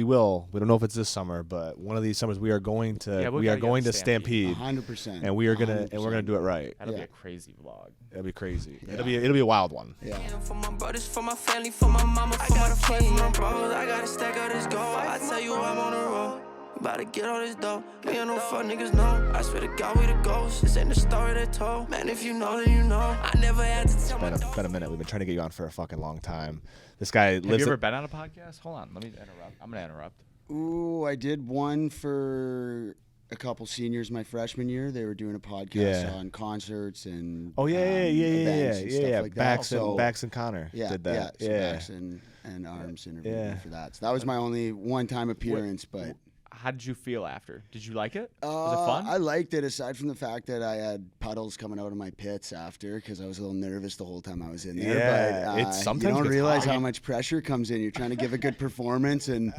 We don't know if it's this summer, but one of these summers we are going to Stampede. 100%. And we're gonna do it right. That'll be a crazy vlog. That'll be crazy. Yeah. It'll be a wild one. Yeah. For my brothers, for my family, for my mama, for my friends, for my bros. I gotta stack out this gold. I tell you I'm on the road. About to get all this dough. Me and no fuck niggas know. I swear to God we the ghosts. This ain't the story they told. Man, if you know, then you know. I never had to tell my It's been a minute. We've been trying to get you on for a fucking long time. This guy Have you ever been on a podcast? Hold on, let me interrupt. I'm gonna interrupt. Ooh, I did one for a couple seniors my freshman year. They were doing a podcast on concerts and events and stuff like that. Bax and Connor did that. So Bax and Arms interviewed me for that. So that was my only one-time appearance, but. How did you feel after? Did you like it? Was it fun? I liked it, aside from the fact that I had puddles coming out of my pits after because I was a little nervous the whole time I was in there. Yeah, but it's sometimes you don't gets realize hard. how much pressure comes in. You're trying to give a good performance, and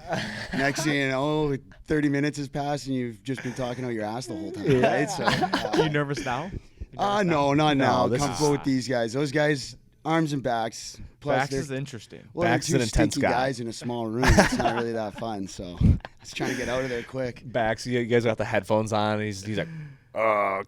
next thing you know, 30 minutes has passed, and you've just been talking out your ass the whole time. Yeah. Right? So, Are you nervous now? no, not now. this Comfortable with these guys. Those guys, Arms and Backs. Plus Bax they're- is interesting. Well, Backs is they're an two intense stinky guy. guys in a small room. It's not really that fun. So I was trying to get out of there quick. Bax, you guys got the headphones on. And he's like,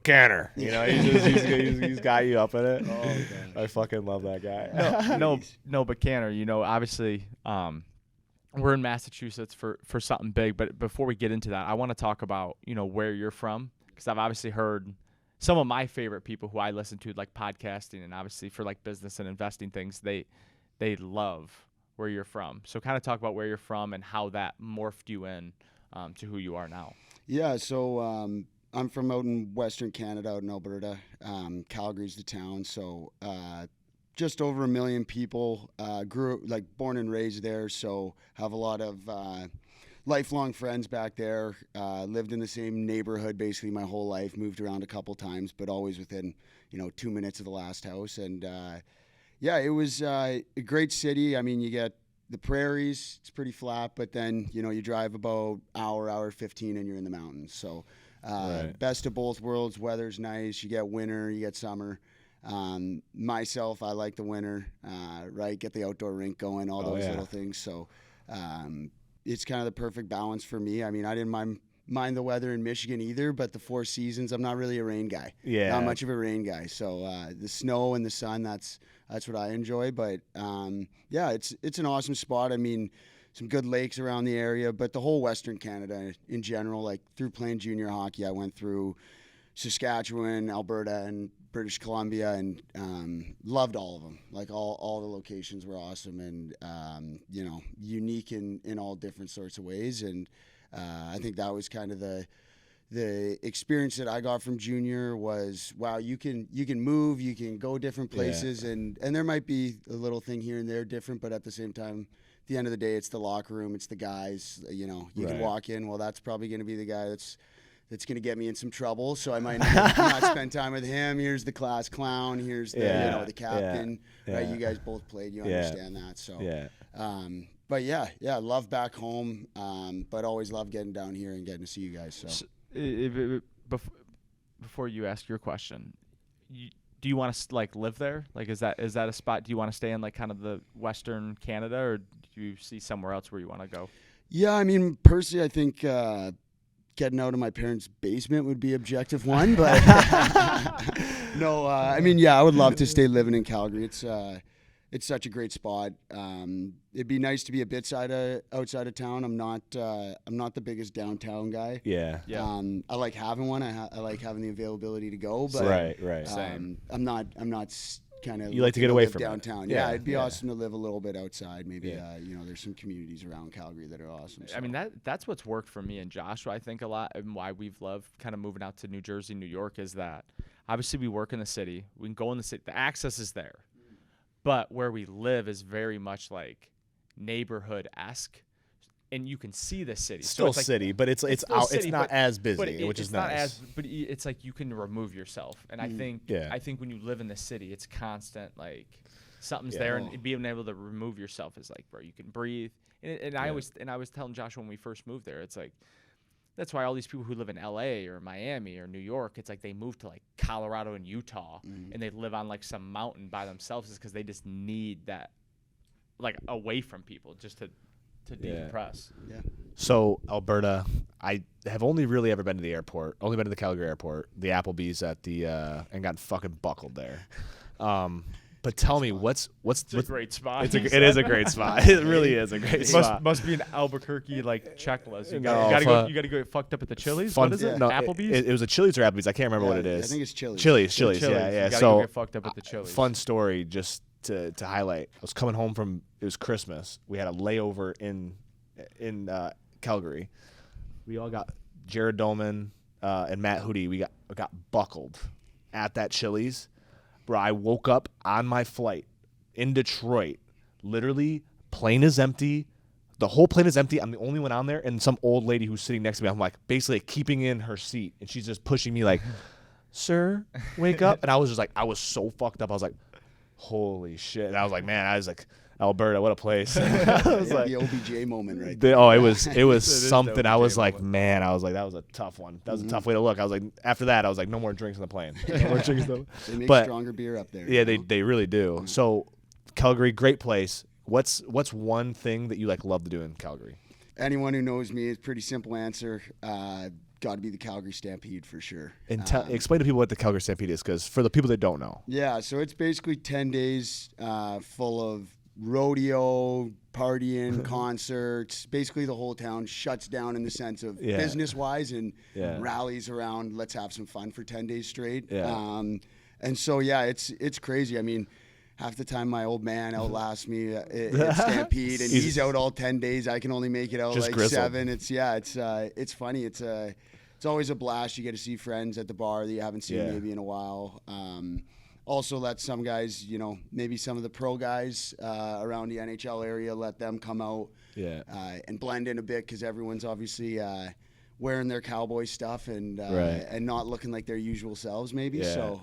Canner. You know, he's got you up in it. Oh, God. I fucking love that guy. No, but Canner, obviously, we're in Massachusetts for something big. But before we get into that, I want to talk about where you're from, because I've obviously heard some of my favorite people who I listen to, like podcasting and obviously for like business and investing things, they love where you're from. So kind of talk about where you're from and how that morphed you in to who you are now. Yeah, so I'm from out in Western Canada, out in Alberta. Calgary's the town, so just over 1 million people. Born and raised there, so have a lot of lifelong friends back there. Lived in the same neighborhood basically my whole life. Moved around a couple times, but always within 2 minutes of the last house. And it was a great city. I mean, you get the prairies. It's pretty flat, but then you drive about hour 15, and you're in the mountains. So best of both worlds. Weather's nice. You get winter. You get summer. Myself, I like the winter. Right, get the outdoor rink going. All those little things. So. It's kind of the perfect balance for me. I mean, I didn't mind the weather in Michigan either, but the 4 seasons, I'm not really a rain guy. Yeah. Not much of a rain guy. So the snow and the sun, that's what I enjoy. But it's an awesome spot. I mean, some good lakes around the area, but the whole Western Canada in general, like through playing junior hockey, I went through Saskatchewan, Alberta, and British Columbia, and loved all of them. Like all the locations were awesome, and unique in all different sorts of ways. And I think that was kind of the experience that I got from junior was, wow, you can move, you can go different places, and there might be a little thing here and there different, but at the same time, at the end of the day, it's the locker room, it's the guys. You can walk in. Well, that's probably going to be the guy that's going to get me in some trouble, so I might not spend time with him. Here's the class clown. Here's the the captain. Yeah. Right? You guys both played. You understand that. So, but love back home, but always love getting down here and getting to see you guys. So, before you ask your question, do you want to live there? Like, is that a spot? Do you want to stay in like kind of the Western Canada, or do you see somewhere else where you want to go? Yeah, I mean, personally, I think. Getting out of my parents' basement would be objective one, but no, I would love to stay living in Calgary. It's such a great spot. It'd be nice to be a bit outside of town. I'm not the biggest downtown guy. Yeah. I like having one. I like having the availability to go, but right. Same. I'm not kind of. You like to get away from downtown. it. Yeah, it'd be awesome to live a little bit outside. Maybe there's some communities around Calgary that are awesome. So. I mean, that's what's worked for me and Joshua, I think, a lot, and why we've loved kind of moving out to New Jersey, New York, is that obviously we work in the city. We can go in the city. The access is there. But where we live is very much like neighborhood-esque, and you can see the city. Still so it's like, city, but it's out. It's not as busy, which is nice. But it's like you can remove yourself, and I think when you live in the city, it's constant. Like something's there, and being able to remove yourself is like, bro, you can breathe. And I was telling Josh when we first moved there, it's like that's why all these people who live in LA or Miami or New York, it's like they move to like Colorado and Utah, and they live on like some mountain by themselves, is because they just need that, like away from people, just to decompress. Yeah. So Alberta, I have only really ever been to the airport. Only been to the Calgary airport, the Applebee's at the and got fucking buckled there. But tell me, what's a great spot. It is a great spot. It really is a great spot. Must be an Albuquerque like checklist. You No, gotta go get fucked up at the Chili's. What is it? No, Applebee's. It was a Chili's or Applebee's. I can't remember what it is. I think it's Chili's. Chili's. Chili's. Yeah. You gotta So go get fucked up at the Chili's. fun story just to highlight. I was coming home from, it was Christmas. We had a layover in Calgary. We all got Jared Dolman and Matt Hootie. We got buckled at that Chili's. Bro, I woke up on my flight in Detroit. Literally, plane is empty. The whole plane is empty. I'm the only one on there, and some old lady who's sitting next to me, I'm like basically keeping in her seat, and she's just pushing me like, "Sir, wake up!" And I was just like, I was so fucked up. I was like, "Holy shit!" And I was like, man, I was like, Alberta, what a place. I was like, the OBJ moment right there. it was something. the I was OBJ like, moment. man, I was like, that was a tough one. That was a tough way to look. I was like, after that, I was like, no more drinks on the plane. No more drinks on the They make But- stronger beer up there. Yeah, you know? they really do. So, Calgary, great place. What's one thing that you like love to do in Calgary? Anyone who knows me, it's a pretty simple answer. Got to be the Calgary Stampede for sure. And explain to people what the Calgary Stampede is, because for the people that don't know. Yeah, so it's basically 10 days full of rodeo, partying, concerts. Basically, the whole town shuts down in the sense of Yeah. business-wise and Yeah. rallies around. Let's have some fun for 10 days straight. Yeah. And so yeah, it's crazy. I mean, half the time my old man outlasts me at Stampede, and he's out all 10 days. I can only make it out Just like grizzled. 7. It's funny. It's always a blast. You get to see friends at the bar that you haven't seen Yeah. maybe in a while. Also let some guys, maybe some of the pro guys around the NHL area, let them come out Yeah. and blend in a bit, because everyone's obviously wearing their cowboy stuff and Right. and not looking like their usual selves maybe. Yeah. So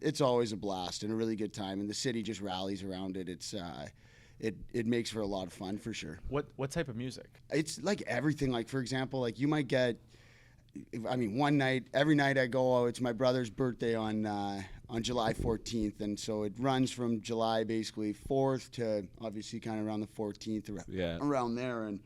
it's always a blast and a really good time, and the city just rallies around it. It makes for a lot of fun for sure. What type of music? It's like everything. Like, for example, like you might get, one night, every night I go out, it's my brother's birthday on July 14th. And so it runs from July basically 4th to obviously kind of around the 14th, Yeah. around there. And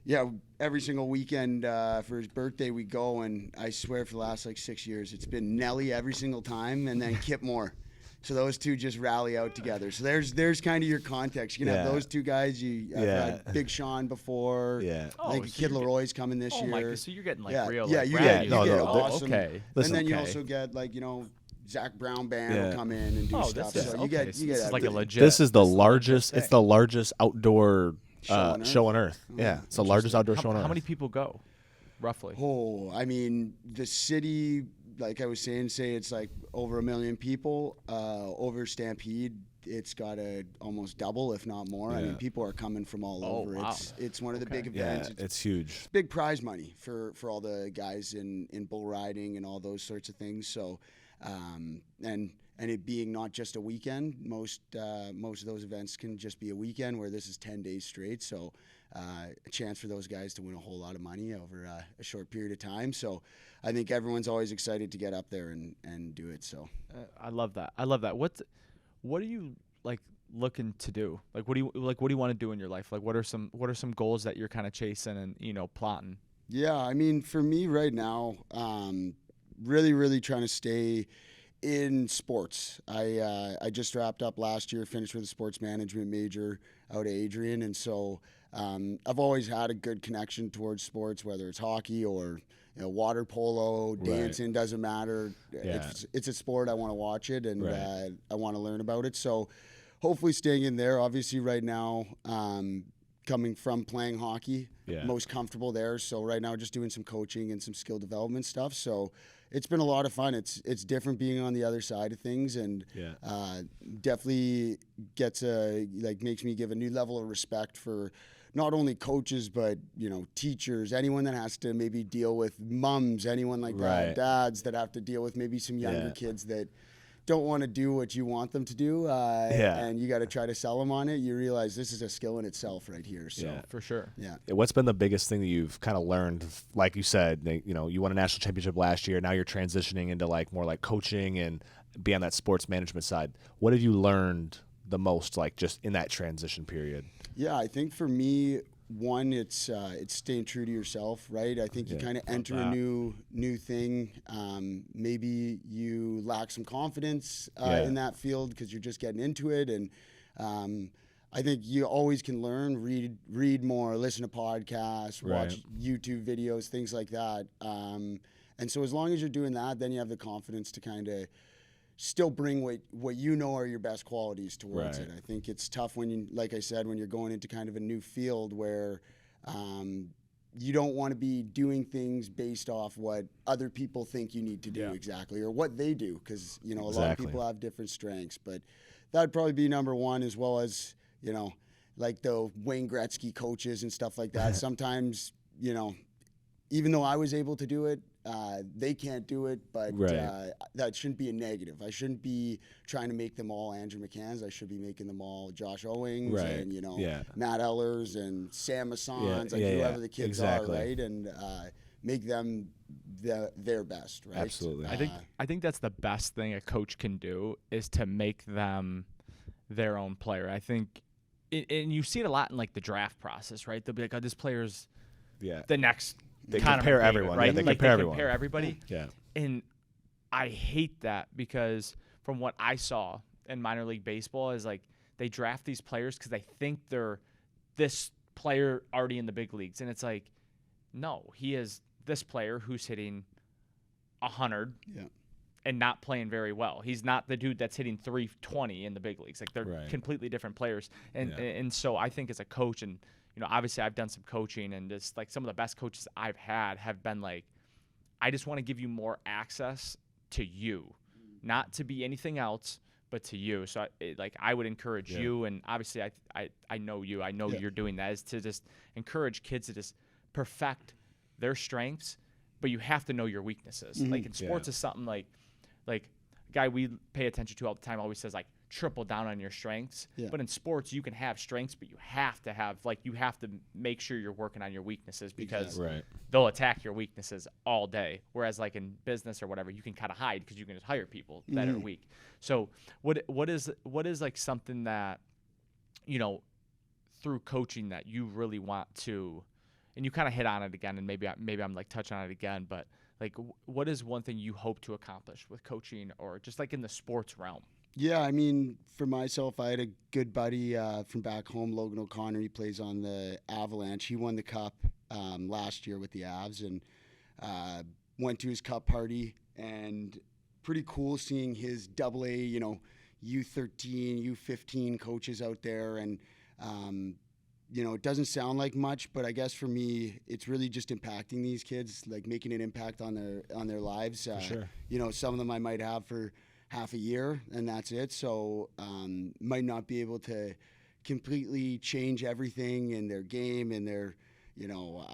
yeah, every single weekend for his birthday we go, and I swear for the last like 6 years, it's been Nelly every single time, and then Kip Moore. So those two just rally out together. So there's kind of your context. You can have Yeah. those two guys. I've had Big Sean before. Yeah. I think Oh, so Kid you're Leroy's coming this Oh year. my, so you're getting like Yeah, real. yeah, like, you rap get, music. no, you get no, awesome. Okay. Listen, and then you okay. also get like Zach Brown band Yeah. will come in and do Oh, stuff. this is So okay. you get So you this get is like a everything. legit. This is the this a legit largest. It's thing. the largest outdoor Show on show on Earth. Yeah, it's the largest outdoor show on Earth. How many people go, roughly? Oh, I mean, the city, like I was saying, it's like over 1 million people. Over Stampede, it's got to almost double, if not more. I Yeah. mean, people are coming from all Oh, over. wow. It's one of the Okay. big Yeah, events. it's huge. big prize money for all the guys in bull riding and all those sorts of things. So, and it being not just a weekend, most of those events can just be a weekend, where this is 10 days straight. So, a chance for those guys to win a whole lot of money over a short period of time. So, I think everyone's always excited to get up there and do it. So, I love that. What are you like looking to do? Like, what do you want to do in your life? Like, what are some goals that you're kind of chasing and plotting? yeah, I mean, for me right now, really, really trying to stay in sports. I just wrapped up last year, finished with a sports management major out of Adrian, and so I've always had a good connection towards sports, whether it's hockey or water polo, dancing, doesn't matter. Yeah. It's a sport. I want to watch it, and Right. I want to learn about it. So hopefully staying in there. Obviously right now, coming from playing hockey, Yeah. most comfortable there. So right now just doing some coaching and some skill development stuff. So it's been a lot of fun. It's different being on the other side of things, and Yeah. definitely makes me give a new level of respect for not only coaches, but teachers, anyone that has to maybe deal with mums, anyone like that, Right. dads that have to deal with maybe some younger Yeah. kids that don't want to do what you want them to do, and you got to try to sell them on it. You realize this is a skill in itself right here. So Yeah. For sure. yeah. What's been the biggest thing that you've kind of learned? Like you said, you won a national championship last year. Now you're transitioning into more like coaching and be on that sports management side. What have you learned the most, like just in that transition period? Yeah, I think for me, one, it's staying true to yourself, right? I think you kind of enter a new thing. Maybe you lack some confidence in that field because you're just getting into it, and I think you always can learn, read more, listen to podcasts, watch YouTube videos, things like that. And so as long as you're doing that, then you have the confidence to kind of still bring what you know are your best qualities towards it. I think it's tough when you, like I said, when you're going into kind of a new field where you don't want to be doing things based off what other people think you need to do exactly, or what they do, because a lot of people have different strengths. But that'd probably be number one, as well as like the Wayne Gretzky coaches and stuff like that. Sometimes even though I was able to do it, they can't do it, but that shouldn't be a negative. I shouldn't be trying to make them all Andrew McCanns. I should be making them all Josh Owings and Matt Ellers and Sam Massons, whoever the kids are, right? And make them their best, right? Absolutely. I think that's the best thing a coach can do, is to make them their own player. I think, and you see it a lot in like the draft process, right? They'll be like, "Oh, this player's the next." They compare everyone, right? They compare everyone. Compare everybody. Yeah. And I hate that, because from what I saw in minor league baseball is like they draft these players because they think they're this player already in the big leagues, and it's like, no, he is this player who's hitting 100 and not playing very well. He's not the dude that's hitting 320 in the big leagues. Like they're completely different players, and so I think as a coach, and obviously I've done some coaching, and just like some of the best coaches I've had have been like, I just want to give you more access to you, not to be anything else, but to you. So I would encourage you, and obviously I know you, I know you're doing that, is to just encourage kids to just perfect their strengths, but you have to know your weaknesses. Like in sports is something like a guy we pay attention to all the time always says, like, triple down on your strengths. But in sports, you can have strengths, but you have to make sure you're working on your weaknesses, because they'll attack your weaknesses all day. Whereas like in business or whatever, you can kind of hide because you can just hire people that are weak. So what is like something that, through coaching that you really want to, and you kind of hit on it again, and maybe I'm like touching on it again, but like what is one thing you hope to accomplish with coaching, or just like in the sports realm? Yeah, I mean, for myself, I had a good buddy from back home, Logan O'Connor. He plays on the Avalanche. He won the Cup last year with the Avs, and went to his Cup party. And pretty cool seeing his AA, U13, U15 coaches out there. And, it doesn't sound like much, but I guess for me, it's really just impacting these kids, like making an impact on their lives. For sure. Some of them I might have for half a year, and that's it. So might not be able to completely change everything in their game and their,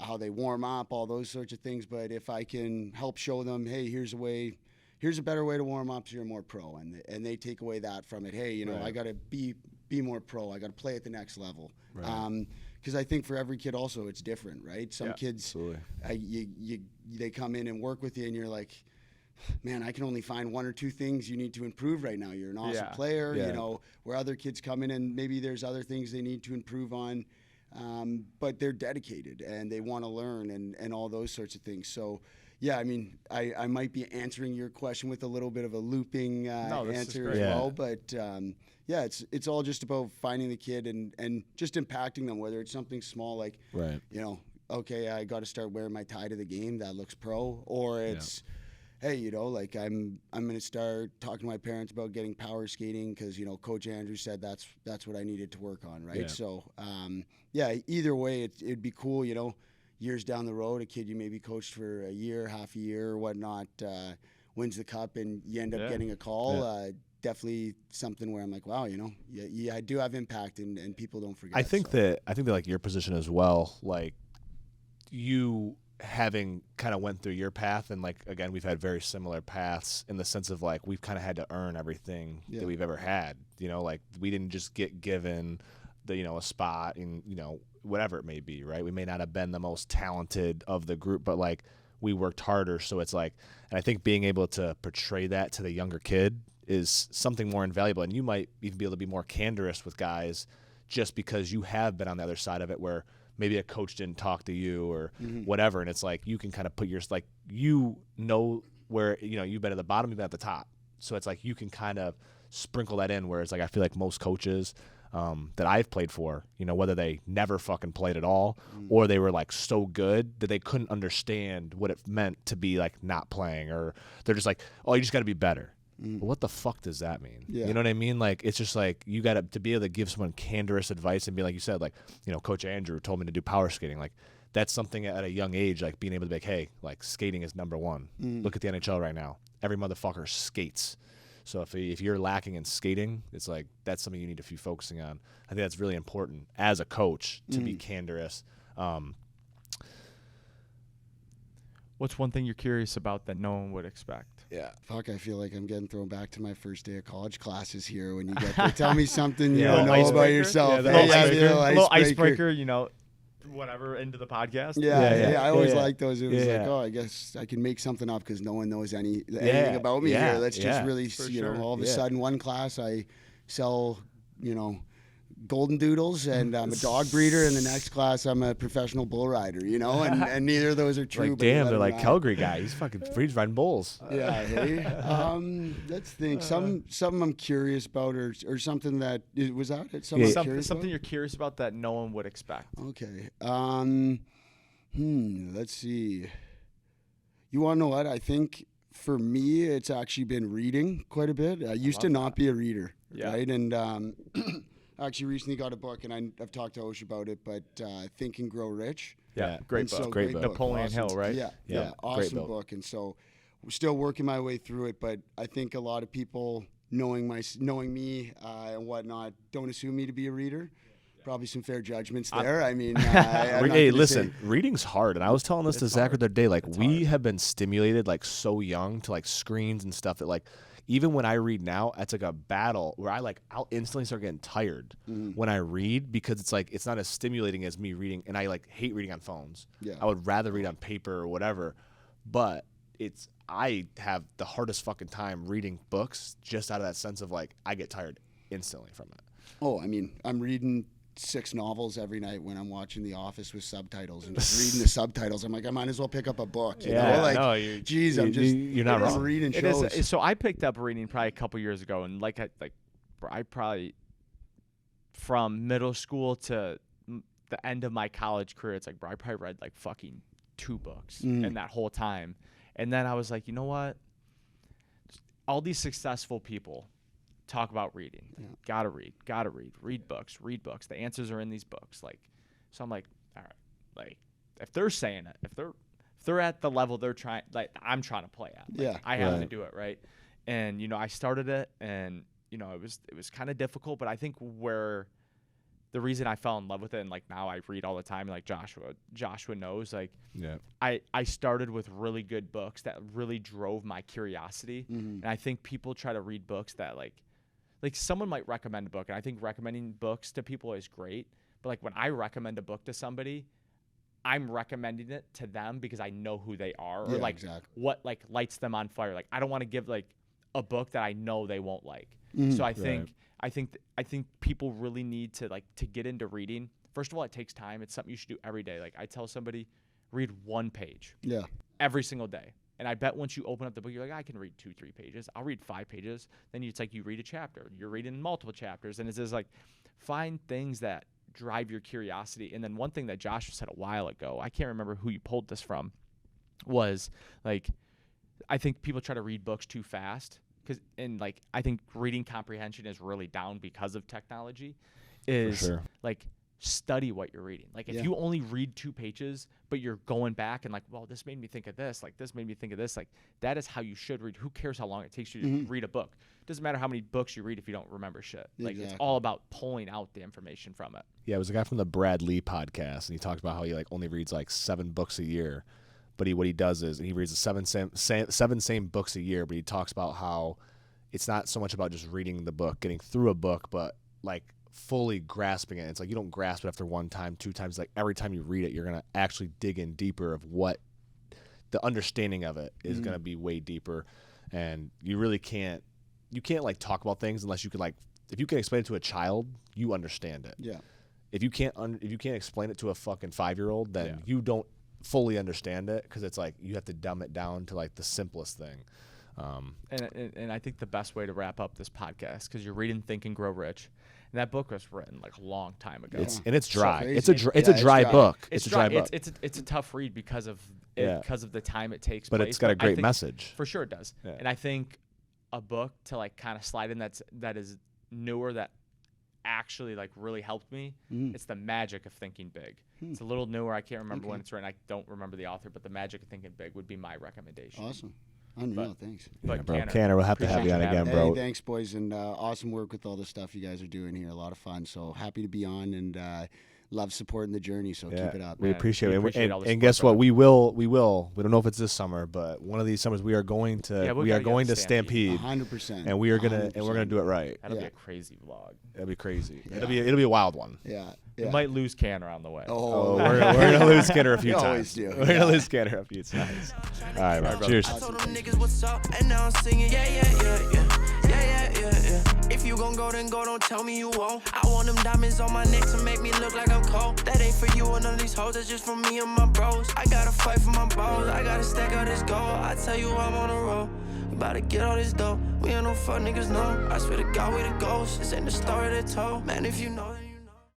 how they warm up, all those sorts of things. But if I can help show them, hey, here's a better way to warm up so you're more pro, and they take away that from it. Hey, I got to be more pro. I got to play at the next level. Because I think for every kid also it's different, right? Some kids, they come in and work with you, and you're like, man, I can only find one or two things you need to improve right now. You're an awesome player, where other kids come in and maybe there's other things they need to improve on, but they're dedicated and they want to learn and all those sorts of things. So, yeah, I mean, I might be answering your question with a little bit of a looping answer as well, but it's all just about finding the kid and just impacting them, whether it's something small like, okay, I got to start wearing my tie to the game, that looks pro, or it's, hey, like I'm going to start talking to my parents about getting power skating because, Coach Andrew said that's what I needed to work on, right? So, either way, it'd be cool, years down the road, a kid you maybe coached for a year, half a year or whatnot, wins the Cup and you end up getting a call. Definitely something where I'm like, wow, I do have impact and people don't forget. I think that like your position as well, like you having kind of went through your path, and like again we've had very similar paths in the sense of like we've kind of had to earn everything that we've ever had, like we didn't just get given the a spot in whatever it may be, right? We may not have been the most talented of the group, but like we worked harder. So it's like, and I think being able to portray that to the younger kid is something more invaluable, and you might even be able to be more candorous with guys just because you have been on the other side of it, where maybe a coach didn't talk to you or whatever, and it's like you can kind of put your like where you've been at the bottom, you've been at the top, so it's like you can kind of sprinkle that in. Whereas like I feel like most coaches that I've played for, whether they never fucking played at all or they were like so good that they couldn't understand what it meant to be like not playing, or they're just like, oh, you just got to be better. Well, what the fuck does that mean? Yeah. You know what I mean? Like, it's just like you got to be able to give someone candorous advice and be like you said, like, Coach Andrew told me to do power skating. Like, that's something at a young age, like being able to be like, hey, like skating is number one. Look at the NHL right now. Every motherfucker skates. So if you're lacking in skating, it's like that's something you need to be focusing on. I think that's really important as a coach to be candorous. What's one thing you're curious about that no one would expect? Yeah. Fuck, I feel like I'm getting thrown back to my first day of college classes here when you get there. Tell me something you don't know about yourself. Little icebreaker, whatever, into the podcast. Yeah. I always like those. It was like, oh, I guess I can make something up because no one knows anything about me here. Let's just really, all of a sudden, one class I sell, golden doodles and I'm a dog breeder, and the next class I'm a professional bull rider, and neither of those are true. Like, damn, they're like Calgary guy. He's riding bulls. Yeah. Hey, let's think. Something I'm curious about, or something that was that it. Something you're curious about that no one would expect. Okay. Let's see. You want to know what? I think for me, it's actually been reading quite a bit. I used to not be a reader, right? And actually recently got a book, and I've talked to Osh about it, but Think and Grow Rich. Yeah, great book. So great book. Napoleon awesome. Hill, right? Yeah, awesome book. And so we're still working my way through it, but I think a lot of people knowing me and whatnot don't assume me to be a reader. Probably some fair judgments there. I mean, hey, listen, reading's hard, and I was telling this to Zach the other day. Like, we have been stimulated like so young to like screens and stuff that like. Even when I read now, it's like a battle where I'll instantly start getting tired when I read, because it's like it's not as stimulating as me reading, and I like hate reading on phones. Yeah. I would rather read on paper or whatever, but I have the hardest fucking time reading books just out of that sense of like I get tired instantly from it. Oh, I mean, I'm reading 6 novels every night when I'm watching The Office with subtitles and just reading the subtitles. I'm like, I might as well pick up a book. You know? Like, no, you're not wrong. Reading shows. So I picked up reading probably a couple years ago, and I probably from middle school to the end of my college career, it's like, bro, I probably read like fucking 2 books in that whole time. And then I was like, you know what? All these successful people talk about reading. Gotta read books. The answers are in these books. Like, so I'm like, all right, like if they're saying it, if they're at the level they're trying, like I'm trying to play at, like, I have to do it, right? And I started it, and it was kind of difficult, but I think where the reason I fell in love with it, and like now I read all the time, like Joshua knows, like I started with really good books that really drove my curiosity, and I think people try to read books that like someone might recommend a book, and I think recommending books to people is great, but like when I recommend a book to somebody, I'm recommending it to them because I know who they are, or what like lights them on fire. Like I don't want to give like a book that I know they won't like. So I think people really need to to get into reading. First of all, it takes time. It's something you should do every day. Like I tell somebody, read 1 page. Every single day. And I bet once you open up the book, you're like, I can read 2-3 pages. I'll read 5 pages. Then it's like you read a chapter. You're reading multiple chapters. And it's just like, find things that drive your curiosity. And then one thing that Josh said a while ago, I can't remember who you pulled this from, was like, I think people try to read books too fast. I think reading comprehension is really down because of technology. Like, study what you're reading. Like if you only read 2 pages, but you're going back and like, well, this made me think of this, like this made me think of this, like that is how you should read. Who cares how long it takes you to read a book? It doesn't matter how many books you read if you don't remember shit. Like it's all about pulling out the information from it. Yeah, it was a guy from the Brad Lee podcast, and he talked about how he like only reads like 7 books a year, but what he does is he reads the 7 same books a year, but he talks about how it's not so much about just reading the book, getting through a book, but like fully grasping it. It's like you don't grasp it after 1 time, 2 times. Like every time you read it, you're gonna actually dig in deeper of what the understanding of it is gonna be way deeper. And you really can't like talk about things unless you can like if you can explain it to a child, you understand it. if you can't explain it to a fucking 5-year-old, then you don't fully understand it, because it's like you have to dumb it down to like the simplest thing. And I think the best way to wrap up this podcast, because you're reading Think and Grow Rich, and that book was written like a long time ago. It's dry. So It's a dry book. It's a dry book. It's a tough read because of the time it takes. But place. it's got a great message. For sure it does. Yeah. And I think a book to like kind of slide in that is newer, that actually like really helped me. It's The Magic of Thinking Big. It's a little newer. I can't remember when it's written. I don't remember the author, but The Magic of Thinking Big would be my recommendation. Awesome. Unreal, thanks. But bro, Canner, we'll have to have you on again, bro. Hey, thanks, boys, and awesome work with all the stuff you guys are doing here. A lot of fun. So happy to be on, and love supporting the journey. So keep it up. We appreciate it. And guess support, what? We will. We don't know if it's this summer, but one of these summers we are going to Stampede. 100%. And we're gonna do it right. That'll be a crazy vlog. That'll be crazy. Yeah. It'll be a wild one. Yeah. We might lose Canner on the way. Oh, we're gonna lose Canner a few times. Do. We're gonna lose Canner a few times. All right, bro. Cheers. I told them niggas what's up, and now I'm singing, yeah. If you gon' go, then go, don't tell me you won't. I want them diamonds on my neck to make me look like I'm cold. That ain't for you and none of these hoes, that's just for me and my bros. I gotta fight for my balls, I gotta stack out this gold. I tell you I'm on a roll, we about to get all this dough. We ain't no fuck niggas, no. I swear to God we the ghosts, this ain't the story they told. Man, if you know, then